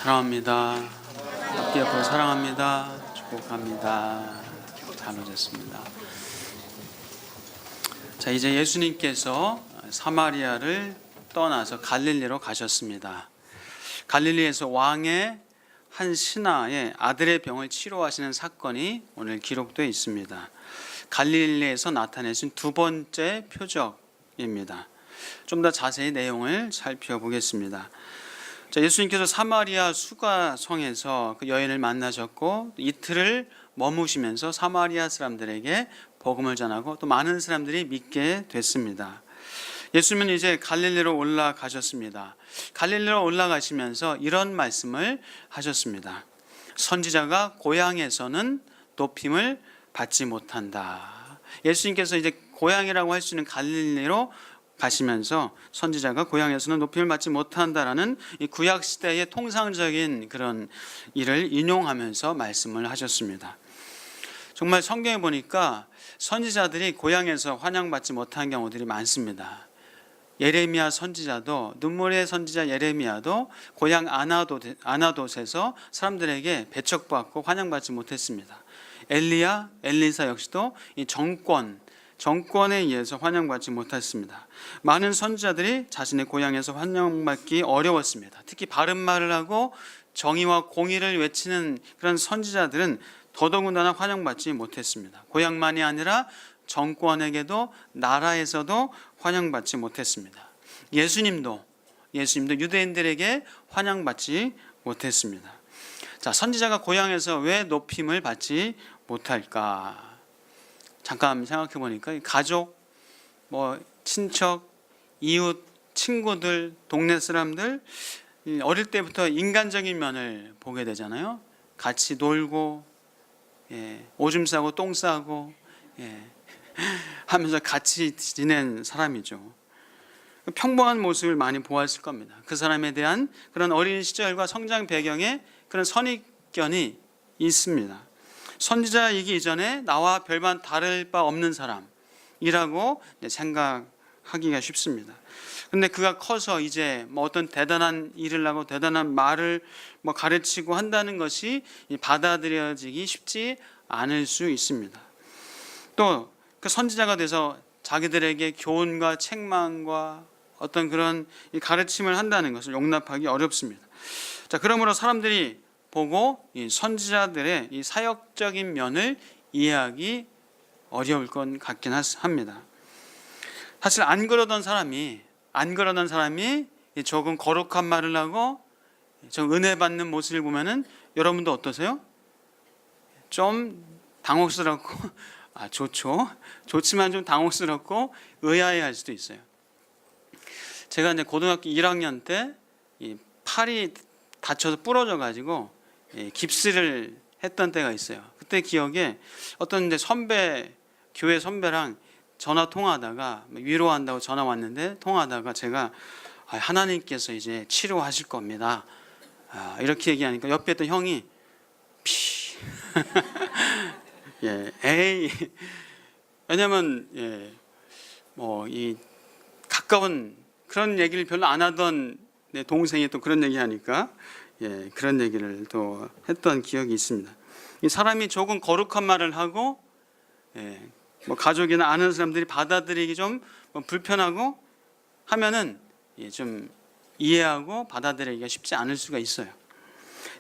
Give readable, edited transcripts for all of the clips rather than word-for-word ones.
사랑합니다. 앞뒤 옆으로 사랑합니다. 축복합니다. 잘 오셨습니다. 자, 이제 예수님께서 사마리아를 떠나서 갈릴리로 가셨습니다. 갈릴리에서 왕의 한 신하의 아들의 병을 치료하시는 사건이 오늘 기록되어 있습니다. 갈릴리에서 나타내신 두 번째 표적입니다. 좀 더 자세히 내용을 살펴보겠습니다. 자, 예수님께서 사마리아 수가성에서 그 여인을 만나셨고 이틀을 머무시면서 사마리아 사람들에게 복음을 전하고 또 많은 사람들이 믿게 됐습니다. 예수님은 이제 갈릴리로 올라가셨습니다. 갈릴리로 올라가시면서 이런 말씀을 하셨습니다. 선지자가 고향에서는 높임을 받지 못한다. 예수님께서 이제 고향이라고 할 수 있는 갈릴리로 가시면서 선지자가 고향에서는 높임을 받지 못한다라는 이 구약 시대의 통상적인 그런 일을 인용하면서 말씀을 하셨습니다. 정말 성경에 보니까 선지자들이 고향에서 환영받지 못한 경우들이 많습니다. 예레미야 선지자도, 눈물의 선지자 예레미야도 고향 아나돗에서 사람들에게 배척받고 환영받지 못했습니다. 엘리사 역시도 이 정권에 의해서 환영받지 못했습니다. 많은 선지자들이 자신의 고향에서 환영받기 어려웠습니다. 특히 바른 말을 하고 정의와 공의를 외치는 그런 선지자들은 더더군다나 환영받지 못했습니다. 고향만이 아니라 정권에게도 나라에서도 환영받지 못했습니다. 예수님도 유대인들에게 환영받지 못했습니다. 자, 선지자가 고향에서 왜 높임을 받지 못할까? 잠깐 생각해 보니까 가족, 친척, 이웃, 친구들, 동네 사람들 어릴 때부터 인간적인 면을 보게 되잖아요. 같이 놀고, 오줌 싸고 똥 싸고, 하면서 같이 지낸 사람이죠. 평범한 모습을 많이 보았을 겁니다. 그 사람에 대한 그런 어린 시절과 성장 배경에 그런 선입견이 있습니다. 선지자이기 이전에 나와 별반 다를 바 없는 사람이라고 생각하기가 쉽습니다. 그런데 그가 커서 이제 어떤 대단한 일을 하고 대단한 말을 가르치고 한다는 것이 받아들여지기 쉽지 않을 수 있습니다. 또 그 선지자가 돼서 자기들에게 교훈과 책망과 어떤 그런 가르침을 한다는 것을 용납하기 어렵습니다. 자, 그러므로 사람들이 보고 이 선지자들의 이 사역적인 면을 이해하기 어려울 것 같긴 합니다. 사실 안 그러던 사람이 조금 거룩한 말을 하고 좀 은혜 받는 모습을 보면은 여러분도 어떠세요? 좀 당혹스럽고 좋지만 좀 당혹스럽고 의아해할 수도 있어요. 제가 이제 고등학교 1학년 때 이 팔이 다쳐서 부러져 가지고 깁스를 했던 때가 있어요. 그때 기억에 어떤 이제 교회 선배랑 전화 통화하다가 위로한다고 전화 왔는데 통화하다가 제가 하나님께서 이제 치료하실 겁니다. 이렇게 얘기하니까 옆에 있던 형이 에이, 왜냐면 이 가까운 그런 얘기를 별로 안 하던 내 동생이 또 그런 얘기하니까 그런 얘기를 또 했던 기억이 있습니다. 이 사람이 조금 거룩한 말을 하고 가족이나 아는 사람들이 받아들이기 좀 불편하고 하면은 좀 이해하고 받아들이기가 쉽지 않을 수가 있어요.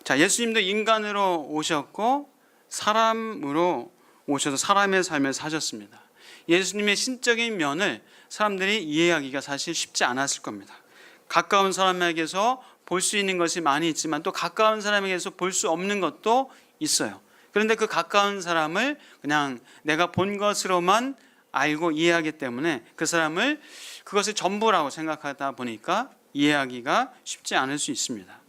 자, 예수님도 인간으로 오셨고 사람으로 오셔서 사람의 삶을 사셨습니다. 예수님의 신적인 면을 사람들이 이해하기가 사실 쉽지 않았을 겁니다. 가까운 사람에게서 볼 수 있는 것이 많이 있지만 또 가까운 사람에게서 볼 수 없는 것도 있어요. 그런데 그 가까운 사람을 그냥 내가 본 것으로만 알고 이해하기 때문에 그 사람을 그것을 전부라고 생각하다 보니까 이해하기가 쉽지 않을 수 있습니다.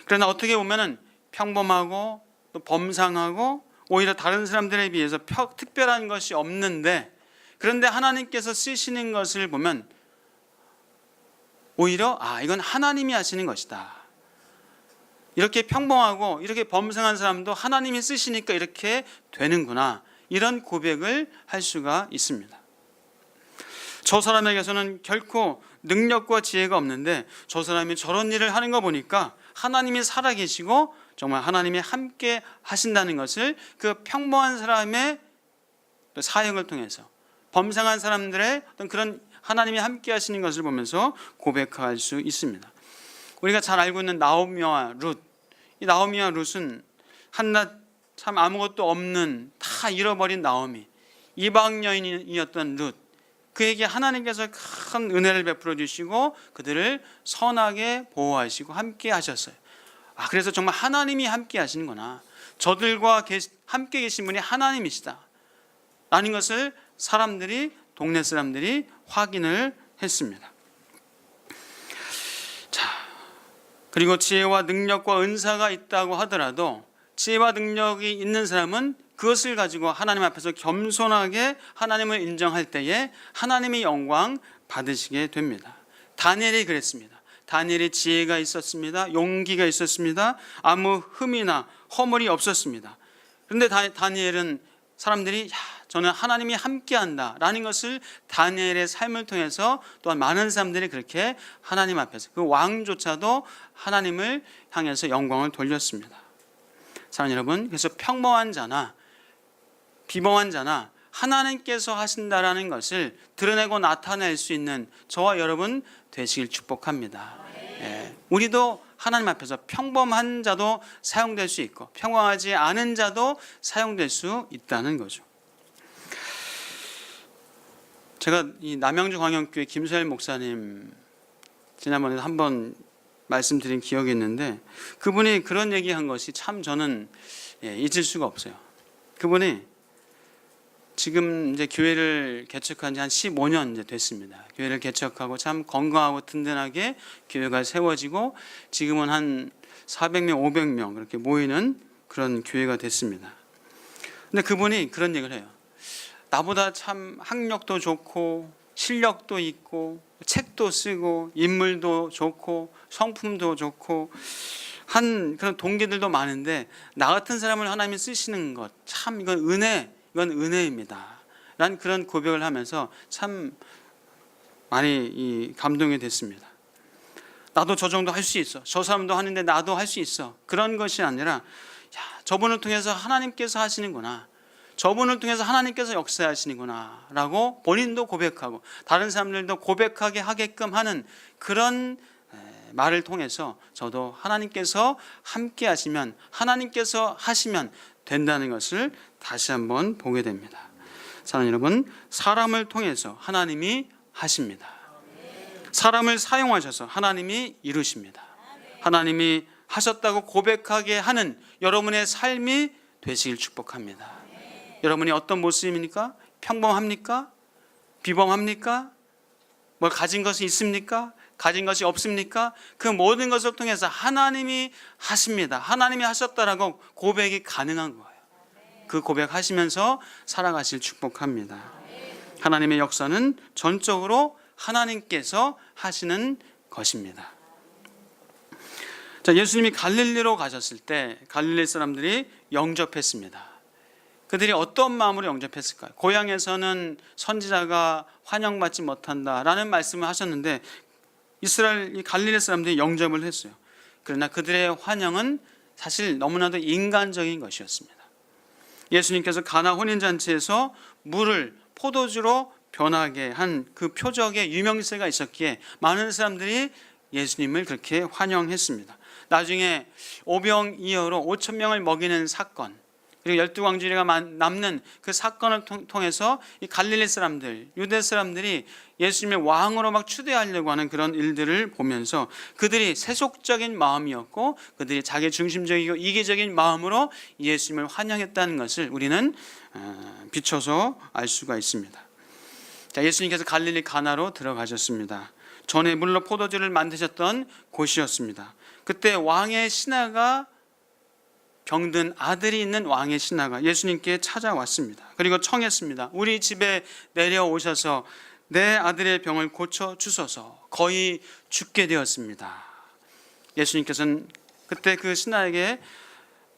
그러나 어떻게 보면은 평범하고 또 범상하고 오히려 다른 사람들에 비해서 특별한 것이 없는데 그런데 하나님께서 쓰시는 것을 보면 오히려 이건 하나님이 하시는 것이다. 이렇게 평범하고 이렇게 범상한 사람도 하나님이 쓰시니까 이렇게 되는구나. 이런 고백을 할 수가 있습니다. 저 사람에게서는 결코 능력과 지혜가 없는데 저 사람이 저런 일을 하는 거 보니까 하나님이 살아계시고 정말 하나님이 함께 하신다는 것을 그 평범한 사람의 사역을 통해서 범상한 사람들의 어떤 그런 하나님이 함께 하시는 것을 보면서 고백할 수 있습니다. 우리가 잘 알고 있는 나오미와 룻, 이 나오미와 룻은 한낱 참 아무것도 없는 다 잃어버린 나오미, 이방 여인이었던 룻, 그에게 하나님께서 큰 은혜를 베풀어 주시고 그들을 선하게 보호하시고 함께 하셨어요. 그래서 정말 하나님이 함께 하시는구나, 저들과 함께 계신 분이 하나님이시다 라는 것을 동네 사람들이 확인을 했습니다. 자, 그리고 지혜와 능력과 은사가 있다고 하더라도 지혜와 능력이 있는 사람은 그것을 가지고 하나님 앞에서 겸손하게 하나님을 인정할 때에 하나님의 영광 받으시게 됩니다. 다니엘이 그랬습니다. 다니엘이 지혜가 있었습니다. 용기가 있었습니다. 아무 흠이나 허물이 없었습니다. 그런데 다니엘은 사람들이 저는 하나님이 함께한다 라는 것을 다니엘의 삶을 통해서 또한 많은 사람들이 그렇게 하나님 앞에서 그 왕조차도 하나님을 향해서 영광을 돌렸습니다. 사랑하는 여러분, 그래서 평범한 자나 비범한 자나 하나님께서 하신다라는 것을 드러내고 나타낼 수 있는 저와 여러분 되시길 축복합니다. 우리도 하나님 앞에서 평범한 자도 사용될 수 있고 평범하지 않은 자도 사용될 수 있다는 거죠. 제가 이 남양주 광영교회 김소열 목사님 지난번에 한번 말씀드린 기억이 있는데, 그분이 그런 얘기한 것이 참 저는 잊을 수가 없어요. 그분이 지금 이제 교회를 개척한 지 한 15년 이제 됐습니다. 교회를 개척하고 참 건강하고 든든하게 교회가 세워지고 지금은 한 400명, 500명 그렇게 모이는 그런 교회가 됐습니다. 근데 그분이 그런 얘기를 해요. 나보다 참 학력도 좋고 실력도 있고 책도 쓰고 인물도 좋고 성품도 좋고 한 그런 동기들도 많은데 나 같은 사람을 하나님이 쓰시는 것 참 이건 은혜입니다 라는 그런 고백을 하면서 참 많이 감동이 됐습니다. 나도 저 정도 할 수 있어, 저 사람도 하는데 나도 할 수 있어, 그런 것이 아니라 저분을 통해서 하나님께서 하시는구나, 저분을 통해서 하나님께서 역사하시는구나 라고 본인도 고백하고 다른 사람들도 고백하게 하게끔 하는 그런 말을 통해서 저도 하나님께서 함께 하시면, 하나님께서 하시면 된다는 것을 다시 한번 보게 됩니다. 사랑하는 여러분, 사람을 통해서 하나님이 하십니다. 사람을 사용하셔서 하나님이 이루십니다. 하나님이 하셨다고 고백하게 하는 여러분의 삶이 되시길 축복합니다. 여러분이 어떤 모습입니까? 평범합니까? 비범합니까? 뭘 가진 것이 있습니까? 가진 것이 없습니까? 그 모든 것을 통해서 하나님이 하십니다. 하나님이 하셨다라고 고백이 가능한 거예요. 그 고백하시면서 살아가실 축복합니다. 하나님의 역사는 전적으로 하나님께서 하시는 것입니다. 자, 예수님이 갈릴리로 가셨을 때 갈릴리 사람들이 영접했습니다. 그들이 어떤 마음으로 영접했을까요? 고향에서는 선지자가 환영받지 못한다라는 말씀을 하셨는데 이스라엘 갈릴리 사람들이 영접을 했어요. 그러나 그들의 환영은 사실 너무나도 인간적인 것이었습니다. 예수님께서 가나 혼인잔치에서 물을 포도주로 변하게 한 그 표적의 유명세가 있었기에 많은 사람들이 예수님을 그렇게 환영했습니다. 나중에 오병이어로 5,000명을 먹이는 사건, 그리고 12광주리가 남는 그 사건을 통해서 이 갈릴리 사람들, 유대 사람들이 예수님의 왕으로 막 추대하려고 하는 그런 일들을 보면서 그들이 세속적인 마음이었고 그들이 자기 중심적이고 이기적인 마음으로 예수님을 환영했다는 것을 우리는 비춰서 알 수가 있습니다. 자, 예수님께서 갈릴리 가나로 들어가셨습니다. 전에 물로 포도주를 만드셨던 곳이었습니다. 그때 왕의 신하가 병든 아들이 있는 왕의 신하가 예수님께 찾아왔습니다. 그리고 청했습니다. 우리 집에 내려오셔서 내 아들의 병을 고쳐 주소서, 거의 죽게 되었습니다. 예수님께서는 그때 그 신하에게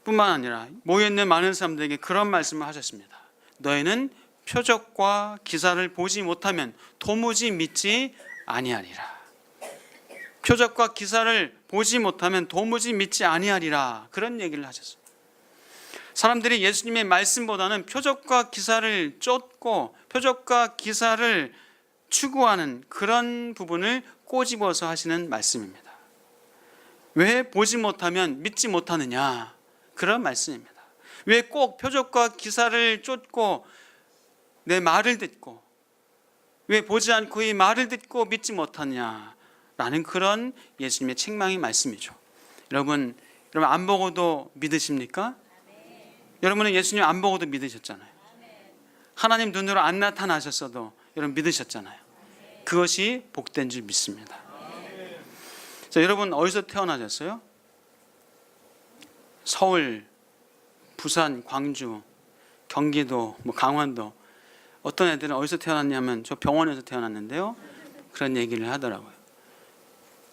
뿐만 아니라 모여있는 많은 사람들에게 그런 말씀을 하셨습니다. 너희는 표적과 기사를 보지 못하면 도무지 믿지 아니하리라. 표적과 기사를 보지 못하면 도무지 믿지 아니하리라. 그런 얘기를 하셨어요. 사람들이 예수님의 말씀보다는 표적과 기사를 쫓고 표적과 기사를 추구하는 그런 부분을 꼬집어서 하시는 말씀입니다. 왜 보지 못하면 믿지 못하느냐? 그런 말씀입니다. 왜 꼭 표적과 기사를 쫓고 내 말을 듣고 왜 보지 않고 이 말을 듣고 믿지 못하느냐라는 그런 예수님의 책망의 말씀이죠. 여러분 안 보고도 믿으십니까? 여러분은 예수님 안 보고도 믿으셨잖아요. 하나님 눈으로 안 나타나셨어도 여러분 믿으셨잖아요. 그것이 복된 줄 믿습니다. 자, 여러분 어디서 태어나셨어요? 서울, 부산, 광주, 경기도, 강원도. 어떤 애들은 어디서 태어났냐면 저 병원에서 태어났는데요. 그런 얘기를 하더라고요.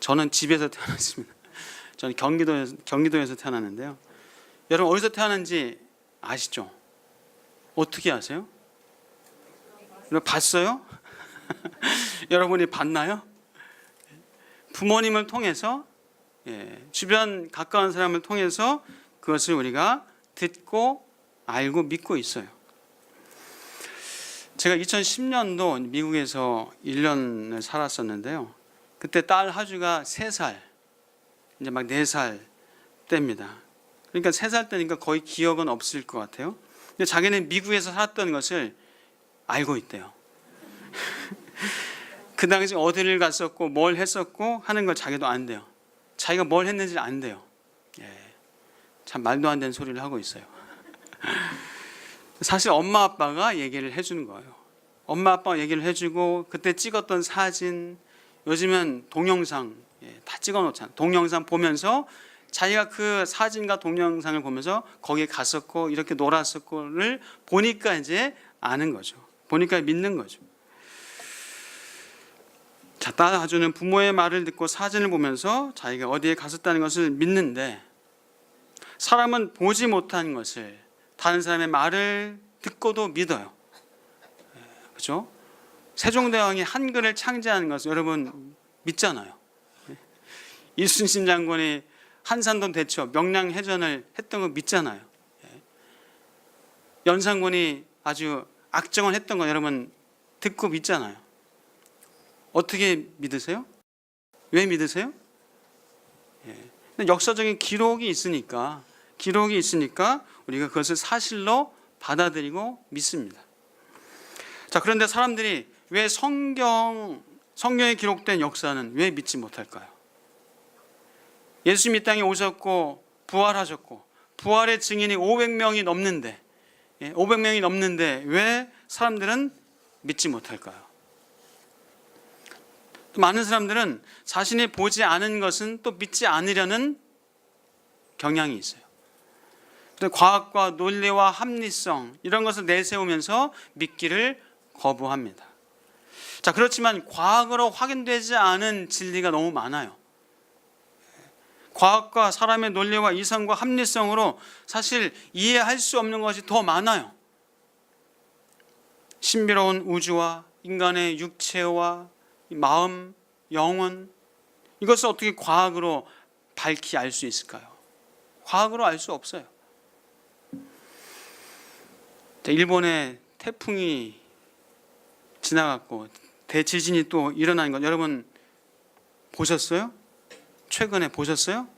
저는 집에서 태어났습니다. 저는 경기도에서 태어났는데요. 여러분 어디서 태어난지 아시죠? 어떻게 아세요? 여러분 봤어요? 여러분이 봤나요? 부모님을 통해서, 주변 가까운 사람을 통해서 그것을 우리가 듣고 알고 믿고 있어요. 제가 2010년도 미국에서 1년을 살았었는데요. 그때 딸 하주가 3살, 이제 막 4살 때입니다. 그러니까 3살 때니까 거의 기억은 없을 것 같아요. 근데 자기는 미국에서 살았던 것을 알고 있대요. 그 당시 어디를 갔었고 뭘 했었고 하는 걸 자기도 안 돼요. 자기가 뭘 했는지 안 돼요. 참 말도 안 되는 소리를 하고 있어요. 사실 엄마 아빠가 얘기를 해주는 거예요. 엄마 아빠가 얘기를 해주고 그때 찍었던 사진, 요즘은 동영상 다 찍어놓잖아요. 동영상 보면서 자기가 그 사진과 동영상을 보면서 거기에 갔었고 이렇게 놀았었고를 보니까 이제 아는 거죠. 보니까 믿는 거죠. 자, 딸 하주는 부모의 말을 듣고 사진을 보면서 자기가 어디에 갔었다는 것을 믿는데, 사람은 보지 못한 것을 다른 사람의 말을 듣고도 믿어요. 그렇죠? 세종대왕이 한글을 창제하는 것을 여러분 믿잖아요. 이순신 장군이 한산도 대첩, 명량해전을 했던 거 믿잖아요. 연산군이 아주 악정을 했던 거 여러분 듣고 믿잖아요. 어떻게 믿으세요? 왜 믿으세요? 역사적인 기록이 있으니까 우리가 그것을 사실로 받아들이고 믿습니다. 자, 그런데 사람들이 왜 성경에 기록된 역사는 왜 믿지 못할까요? 예수님 이 땅에 오셨고 부활하셨고 부활의 증인이 500명이 넘는데 왜 사람들은 믿지 못할까요? 또 많은 사람들은 자신이 보지 않은 것은 또 믿지 않으려는 경향이 있어요. 과학과 논리와 합리성 이런 것을 내세우면서 믿기를 거부합니다. 자, 그렇지만 과학으로 확인되지 않은 진리가 너무 많아요. 과학과 사람의 논리와 이성과 합리성으로 사실 이해할 수 없는 것이 더 많아요. 신비로운 우주와 인간의 육체와 마음, 영혼, 이것을 어떻게 과학으로 밝히 알 수 있을까요? 과학으로 알 수 없어요. 일본에 태풍이 지나갔고 대지진이 또 일어나는 것 여러분 보셨어요? 최근에 보셨어요?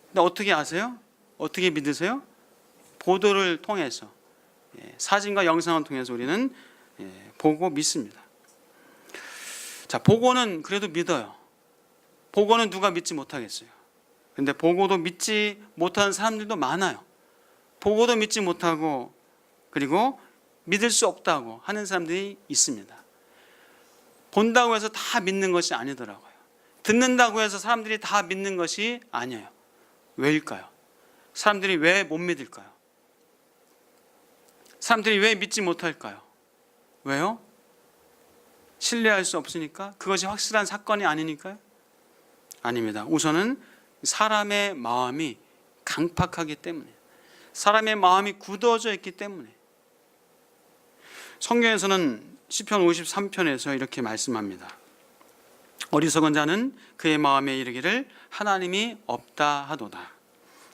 근데 어떻게 아세요? 어떻게 믿으세요? 보도를 통해서, 사진과 영상을 통해서 우리는 보고 믿습니다. 자, 보고는 그래도 믿어요. 보고는 누가 믿지 못하겠어요. 근데 보고도 믿지 못하는 사람들도 많아요. 보고도 믿지 못하고 그리고 믿을 수 없다고 하는 사람들이 있습니다. 본다고 해서 다 믿는 것이 아니더라고요. 듣는다고 해서 사람들이 다 믿는 것이 아니에요. 왜일까요? 사람들이 왜 못 믿을까요? 사람들이 왜 믿지 못할까요? 왜요? 신뢰할 수 없으니까? 그것이 확실한 사건이 아니니까요? 아닙니다. 우선은 사람의 마음이 강팍하기 때문에, 사람의 마음이 굳어져 있기 때문에. 성경에서는 시편 53편에서 이렇게 말씀합니다. 어리석은 자는 그의 마음에 이르기를 하나님이 없다 하도다.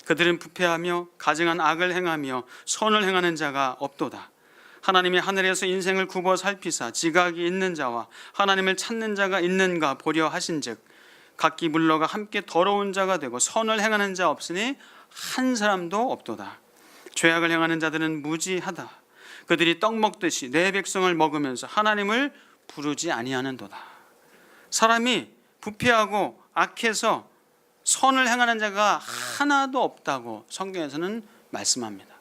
그들은 부패하며 가증한 악을 행하며 선을 행하는 자가 없도다. 하나님이 하늘에서 인생을 굽어 살피사 지각이 있는 자와 하나님을 찾는 자가 있는가 보려 하신즉 각기 물러가 함께 더러운 자가 되고 선을 행하는 자 없으니 한 사람도 없도다. 죄악을 행하는 자들은 무지하다. 그들이 떡 먹듯이 내 백성을 먹으면서 하나님을 부르지 아니하는도다. 사람이 부패하고 악해서 선을 행하는 자가 하나도 없다고 성경에서는 말씀합니다.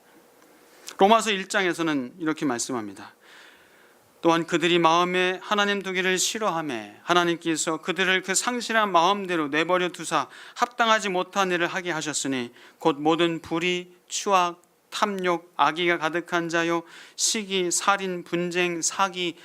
로마서 1장에서는 이렇게 말씀합니다. 또한 그들이 마음에 하나님 두기를 싫어하며 하나님께서 그들을 그 상실한 마음대로 내버려 두사 합당하지 못한 일을 하게 하셨으니 곧 모든 불의, 추악, 탐욕, 악의가 가득한 자요 시기, 살인, 분쟁, 사기,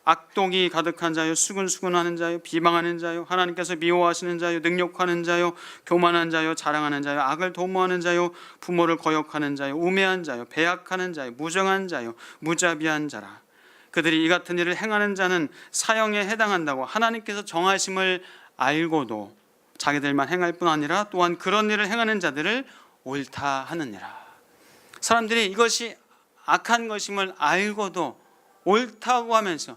악독이 가득한 자요 수근수근하는 자요 비방하는 자요 하나님께서 미워하시는 자요 능욕하는 자요 교만한 자요 자랑하는 자요 악을 도모하는 자요 부모를 거역하는 자요 우매한 자요 배약하는 자요 무정한 자요 무자비한 자라. 그들이 이 같은 일을 행하는 자는 사형에 해당한다고 하나님께서 정하심을 알고도 자기들만 행할 뿐 아니라 또한 그런 일을 행하는 자들을 옳다 하느니라. 사람들이 이것이 악한 것임을 알고도 옳다고 하면서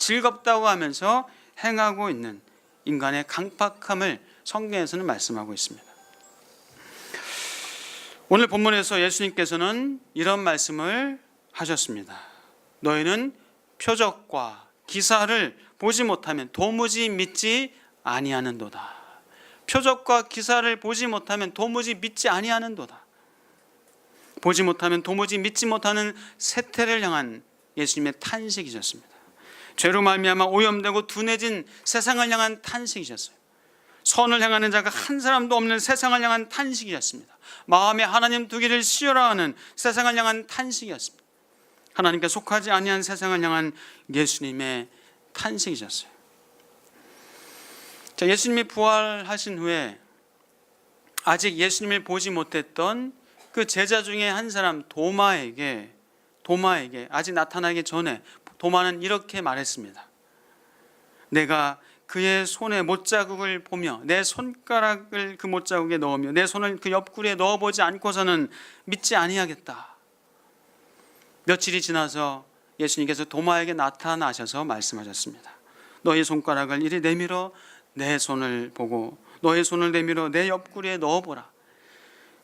즐겁다고 하면서 행하고 있는 인간의 강팍함을 성경에서는 말씀하고 있습니다. 오늘 본문에서 예수님께서는 이런 말씀을 하셨습니다. 너희는 표적과 기사를 보지 못하면 도무지 믿지 아니하는도다. 표적과 기사를 보지 못하면 도무지 믿지 아니하는도다. 보지 못하면 도무지 믿지 못하는 세태를 향한 예수님의 탄식이셨습니다. 죄로 말미암아 오염되고 둔해진 세상을 향한 탄식이셨어요. 선을 행하는 자가 한 사람도 없는 세상을 향한 탄식이었습니다. 마음에 하나님 두기를 싫어하는 세상을 향한 탄식이었습니다. 하나님께 속하지 아니한 세상을 향한 예수님의 탄식이셨어요. 자, 예수님이 부활하신 후에 아직 예수님을 보지 못했던 그 제자 중에 한 사람 도마에게 아직 나타나기 전에 도마는 이렇게 말했습니다. 내가 그의 손에 못자국을 보며 내 손가락을 그 못자국에 넣으며 내 손을 그 옆구리에 넣어보지 않고서는 믿지 아니하겠다. 며칠이 지나서 예수님께서 도마에게 나타나셔서 말씀하셨습니다. 너의 손가락을 이리 내밀어 내 손을 보고 너의 손을 내밀어 내 옆구리에 넣어보라.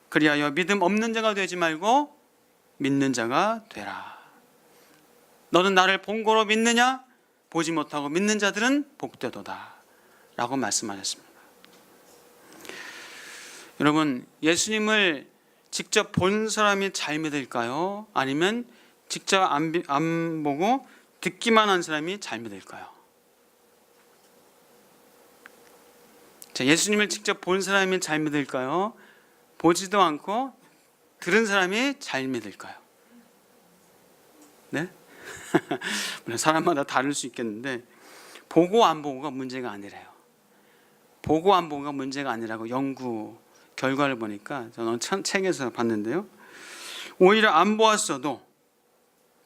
그리하여 믿음 없는 자가 되지 말고 믿는 자가 되라. 너는 나를 본 거로 믿느냐? 보지 못하고 믿는 자들은 복되도다 라고 말씀하셨습니다. 여러분, 예수님을 직접 본 사람이 잘 믿을까요? 아니면 직접 안 보고 듣기만 한 사람이 잘 믿을까요? 자, 예수님을 직접 본 사람이 잘 믿을까요? 보지도 않고 들은 사람이 잘 믿을까요? 네? 물론 사람마다 다를 수 있겠는데 보고 안 보고가 문제가 아니래요. 보고 안 보고가 문제가 아니라고 연구 결과를 보니까 저는 책에서 봤는데요. 오히려 안 보았어도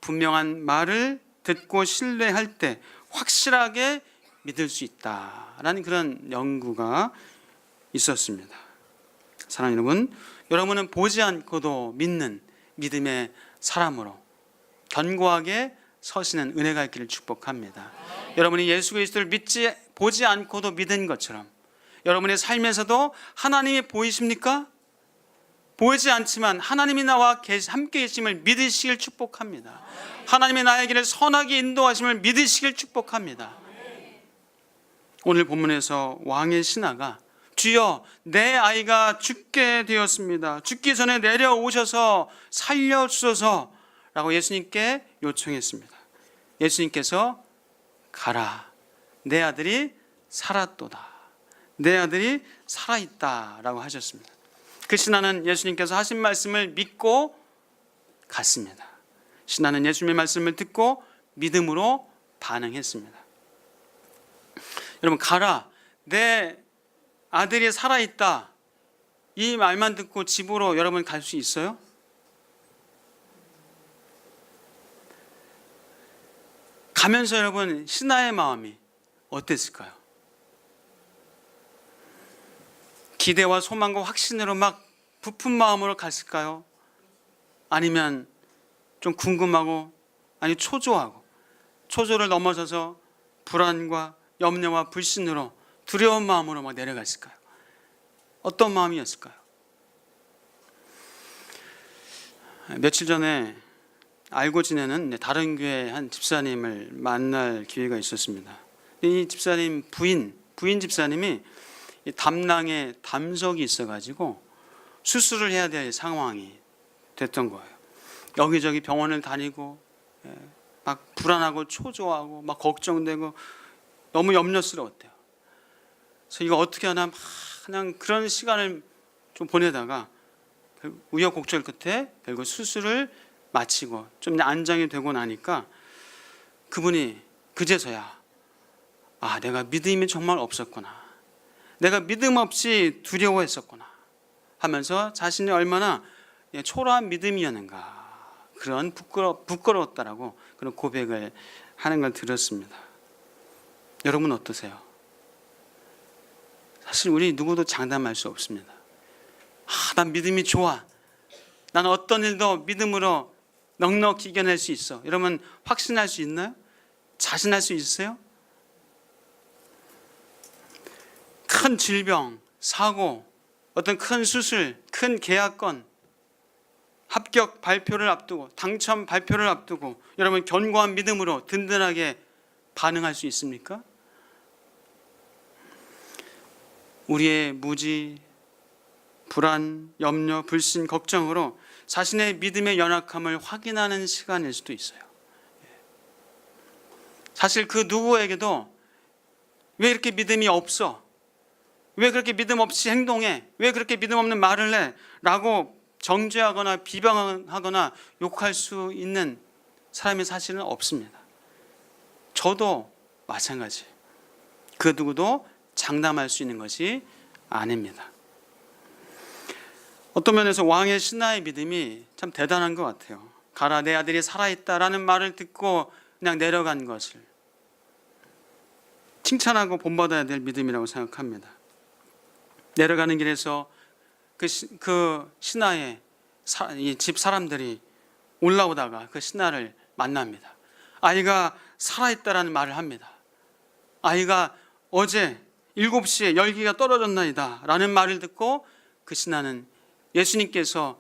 분명한 말을 듣고 신뢰할 때 확실하게 믿을 수 있다라는 그런 연구가 있었습니다. 사랑하는 여러분, 여러분은 보지 않고도 믿는 믿음의 사람으로 견고하게 서시는 은혜가 있기를 축복합니다. 여러분이 예수 그리스도를 보지 않고도 믿은 것처럼 여러분의 삶에서도 하나님이 보이십니까? 보이지 않지만 하나님이 나와 함께 계심을 믿으시길 축복합니다. 하나님이 나의 길을 선하게 인도하심을 믿으시길 축복합니다. 오늘 본문에서 왕의 신하가 주여 내 아이가 죽게 되었습니다. 죽기 전에 내려오셔서 살려주소서 라고 예수님께 요청했습니다. 예수님께서 가라, 내 아들이 살았도다, 내 아들이 살아있다 라고 하셨습니다. 그 신하는 예수님께서 하신 말씀을 믿고 갔습니다. 신하는 예수님의 말씀을 듣고 믿음으로 반응했습니다. 여러분, 가라, 내 아들이 살아있다, 이 말만 듣고 집으로 여러분 갈 수 있어요? 가면서 여러분 신하의 마음이 어땠을까요? 기대와 소망과 확신으로 막 부푼 마음으로 갔을까요? 아니면 좀 궁금하고, 아니 초조를 넘어서서 불안과 염려와 불신으로 두려운 마음으로 막 내려갔을까요? 어떤 마음이었을까요? 며칠 전에 알고 지내는 다른 교회 한 집사님을 만날 기회가 있었습니다. 이 집사님 부인 집사님이 담낭에 담석이 있어가지고 수술을 해야 될 상황이 됐던 거예요. 여기저기 병원을 다니고 막 불안하고 초조하고 막 걱정되고 너무 염려스러웠대요. 그래서 이거 어떻게 하나 막 그냥 그런 시간을 좀 보내다가 우여곡절 끝에 결국 수술을 마치고 좀 안정이 되고 나니까 그분이 그제서야 내가 믿음이 정말 없었구나, 내가 믿음 없이 두려워했었구나 하면서 자신이 얼마나 초라한 믿음이었는가, 그런 부끄러웠다라고 그런 고백을 하는 걸 들었습니다. 여러분 어떠세요? 사실 우리 누구도 장담할 수 없습니다. 난 믿음이 좋아, 나는 어떤 일도 믿음으로 넉넉히 이겨낼 수 있어, 이러면 확신할 수 있나요? 자신할 수 있어요? 큰 질병, 사고, 어떤 큰 수술, 큰 계약건, 합격 발표를 앞두고, 당첨 발표를 앞두고 여러분 견고한 믿음으로 든든하게 반응할 수 있습니까? 우리의 무지, 불안, 염려, 불신, 걱정으로 자신의 믿음의 연약함을 확인하는 시간일 수도 있어요. 사실 그 누구에게도 왜 이렇게 믿음이 없어? 왜 그렇게 믿음 없이 행동해? 왜 그렇게 믿음 없는 말을 해? 라고 정죄하거나 비방하거나 욕할 수 있는 사람이 사실은 없습니다. 저도 마찬가지. 그 누구도 장담할 수 있는 것이 아닙니다. 어떤 면에서 왕의 신하의 믿음이 참 대단한 것 같아요. 가라, 내 아들이 살아있다라는 말을 듣고 그냥 내려간 것을 칭찬하고 본받아야 될 믿음이라고 생각합니다. 내려가는 길에서 그 신하의 집 사람들이 올라오다가 그 신하를 만납니다. 아이가 살아있다라는 말을 합니다. 아이가 어제 7시에 열기가 떨어졌나이다 라는 말을 듣고 그 신하는 예수님께서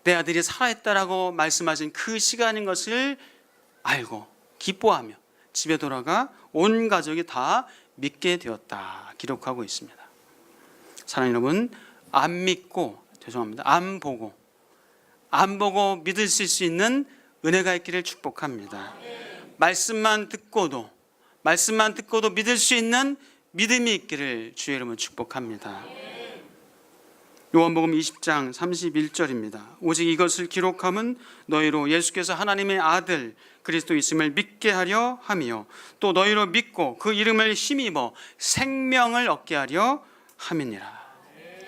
내 아들이 살아있다라고 말씀하신 그 시간인 것을 알고 기뻐하며 집에 돌아가 온 가족이 다 믿게 되었다 기록하고 있습니다. 사랑하는 여러분, 안 보고 믿으실 수 있는 은혜가 있기를 축복합니다. 말씀만 듣고도 믿을 수 있는 믿음이 있기를 주의 이름으로 축복합니다. 요한복음 20장 31절입니다. 오직 이것을 기록함은 너희로 예수께서 하나님의 아들 그리스도 있음을 믿게 하려 함이요 또 너희로 믿고 그 이름을 힘입어 생명을 얻게 하려 함이니라.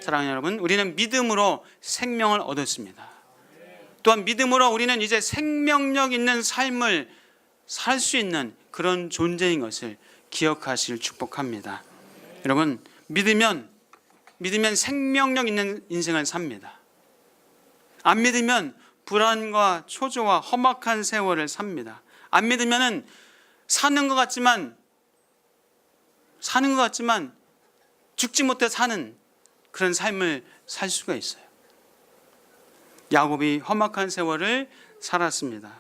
사랑하는 여러분, 우리는 믿음으로 생명을 얻었습니다. 또한 믿음으로 우리는 이제 생명력 있는 삶을 살 수 있는 그런 존재인 것을 기억하시길 축복합니다. 여러분, 믿으면 생명력 있는 인생을 삽니다. 안 믿으면 불안과 초조와 험악한 세월을 삽니다. 안 믿으면 사는 것 같지만 죽지 못해 사는 그런 삶을 살 수가 있어요. 야곱이 험악한 세월을 살았습니다.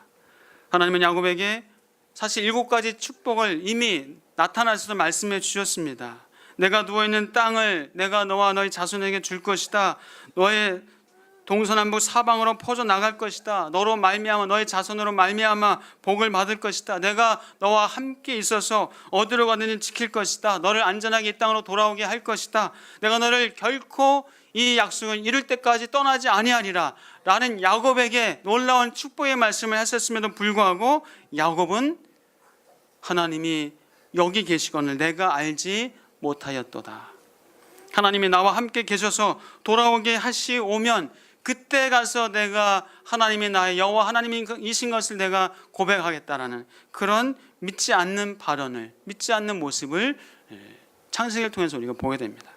하나님은 야곱에게 사실 7가지 축복을 이미 나타나셔서 말씀해 주셨습니다. 내가 누워있는 땅을 내가 너와 너희 자손에게 줄 것이다. 너의 동서남북 사방으로 퍼져나갈 것이다. 너로 말미암아 너의 자손으로 말미암아 복을 받을 것이다. 내가 너와 함께 있어서 어디로 가든지 지킬 것이다. 너를 안전하게 이 땅으로 돌아오게 할 것이다. 내가 너를 결코 이 약속을 이룰 때까지 떠나지 아니하리라 라는 야곱에게 놀라운 축복의 말씀을 하셨음에도 불구하고 야곱은 하나님이 여기 계시거늘 내가 알지 못하였도다. 하나님이 나와 함께 계셔서 돌아오게 하시오면 그때 가서 내가 하나님이 나의 여호와 하나님이신 것을 내가 고백하겠다라는 그런 믿지 않는 발언을, 믿지 않는 모습을 창세기를 통해서 우리가 보게 됩니다.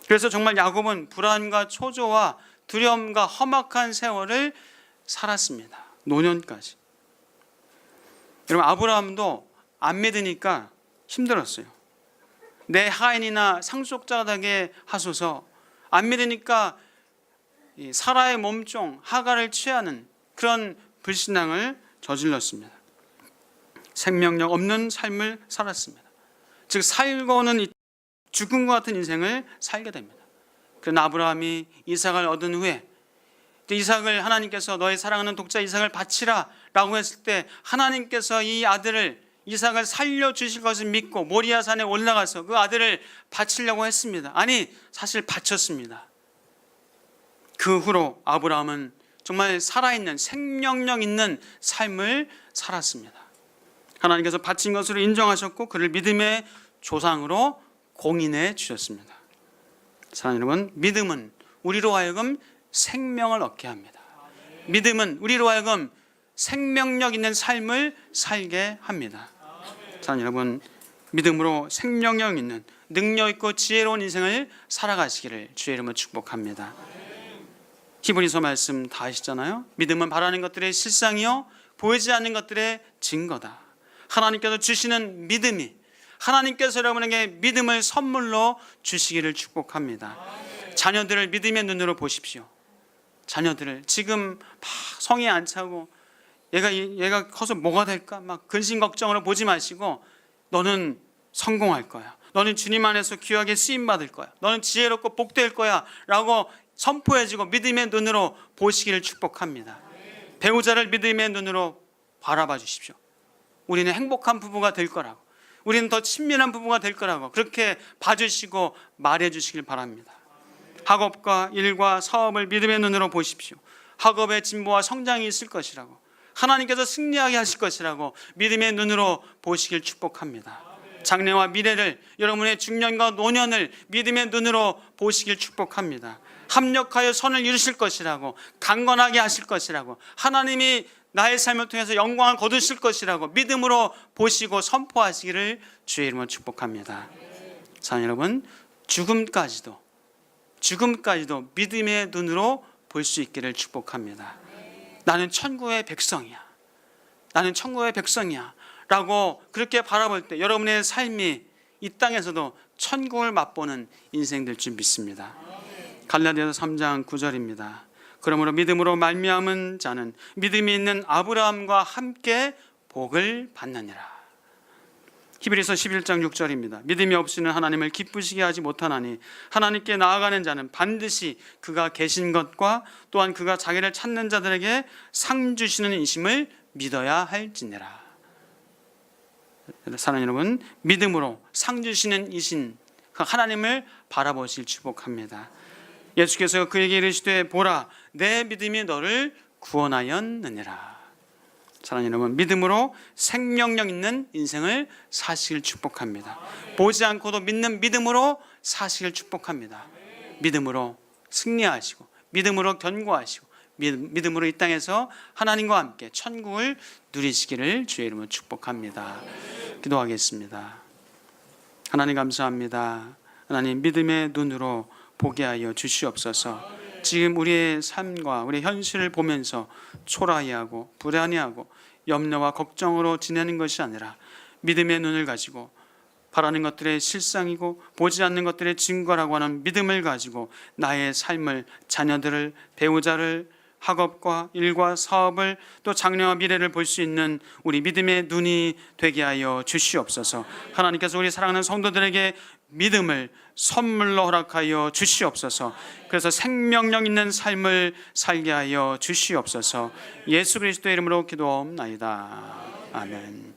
그래서 정말 야곱은 불안과 초조와 두려움과 험악한 세월을 살았습니다. 노년까지. 여러분, 아브라함도 안 믿으니까 힘들었어요. 내 하인이나 상속자가 되게 하소서. 안 믿으니까 사라의 몸종 하갈을 취하는 그런 불신앙을 저질렀습니다. 생명력 없는 삶을 살았습니다. 즉 살고는 죽음과 같은 인생을 살게 됩니다. 그러나 아브라함이 이삭을 얻은 후에 이삭을 하나님께서 너의 사랑하는 독자 이삭을 바치라 라고 했을 때 하나님께서 이 아들을 이삭을 살려주실 것을 믿고 모리아 산에 올라가서 그 아들을 바치려고 했습니다. 아니, 사실 바쳤습니다. 그 후로 아브라함은 정말 살아있는 생명력 있는 삶을 살았습니다. 하나님께서 바친 것으로 인정하셨고 그를 믿음의 조상으로 공인해 주셨습니다. 사랑하는 여러분, 믿음은 우리로 하여금 생명을 얻게 합니다. 믿음은 우리로 하여금 생명력 있는 삶을 살게 합니다. 사랑하는 여러분, 믿음으로 생명력 있는 능력 있고 지혜로운 인생을 살아가시기를 주의 이름으로 축복합니다. 히브리서 말씀 다 아시잖아요. 믿음은 바라는 것들의 실상이요 보이지 않는 것들의 증거다. 하나님께서 주시는 믿음이 하나님께서 여러분에게 믿음을 선물로 주시기를 축복합니다. 자녀들을 믿음의 눈으로 보십시오. 자녀들을 지금 막 성에 안 차고 얘가 커서 뭐가 될까 막 근심 걱정으로 보지 마시고 너는 성공할 거야. 너는 주님 안에서 귀하게 쓰임 받을 거야. 너는 지혜롭고 복될 거야 라고 선포해주고 믿음의 눈으로 보시기를 축복합니다. 배우자를 믿음의 눈으로 바라봐 주십시오. 우리는 행복한 부부가 될 거라고, 우리는 더 친밀한 부부가 될 거라고 그렇게 봐주시고 말해주시길 바랍니다. 학업과 일과 사업을 믿음의 눈으로 보십시오. 학업의 진보와 성장이 있을 것이라고, 하나님께서 승리하게 하실 것이라고 믿음의 눈으로 보시길 축복합니다. 장래와 미래를, 여러분의 중년과 노년을 믿음의 눈으로 보시길 축복합니다. 합력하여 선을 이루실 것이라고, 강건하게 하실 것이라고, 하나님이 나의 삶을 통해서 영광을 거두실 것이라고 믿음으로 보시고 선포하시기를 주의 이름으로 축복합니다. 사랑하는 여러분, 죽음까지도 믿음의 눈으로 볼 수 있기를 축복합니다. 나는 천국의 백성이야. 나는 천국의 백성이야 라고 그렇게 바라볼 때 여러분의 삶이 이 땅에서도 천국을 맛보는 인생 될 줄 믿습니다. 갈라디아서 3장 9절입니다. 그러므로 믿음으로 말미암은 자는 믿음이 있는 아브라함과 함께 복을 받느니라. 히브리서 11장 6절입니다. 믿음이 없이는 하나님을 기쁘시게 하지 못하나니 하나님께 나아가는 자는 반드시 그가 계신 것과 또한 그가 자기를 찾는 자들에게 상 주시는 이심을 믿어야 할지니라. 사랑하는 여러분, 믿음으로 상 주시는 이신 하나님을 바라보실 축복합니다. 예수께서 그에게 이르시되 보라 내 믿음이 너를 구원하였느니라. 사랑하는 여러분, 믿음으로 생명력 있는 인생을 사시길 축복합니다. 보지 않고도 믿는 믿음으로 사시길 축복합니다. 믿음으로 승리하시고 믿음으로 견고하시고 믿음으로 이 땅에서 하나님과 함께 천국을 누리시기를 주의 이름으로 축복합니다. 기도하겠습니다. 하나님 감사합니다. 하나님 믿음의 눈으로 보게 하여 주시옵소서. 지금 우리의 삶과 우리의 현실을 보면서 초라해하고 불안해하고 염려와 걱정으로 지내는 것이 아니라 믿음의 눈을 가지고 바라는 것들의 실상이고 보지 않는 것들의 증거라고 하는 믿음을 가지고 나의 삶을, 자녀들을, 배우자를, 학업과 일과 사업을 또 장래와 미래를 볼 수 있는 우리 믿음의 눈이 되게 하여 주시옵소서. 하나님께서 우리 사랑하는 성도들에게 믿음을 선물로 허락하여 주시옵소서. 그래서 생명력 있는 삶을 살게 하여 주시옵소서. 예수 그리스도의 이름으로 기도하옵나이다. 아멘.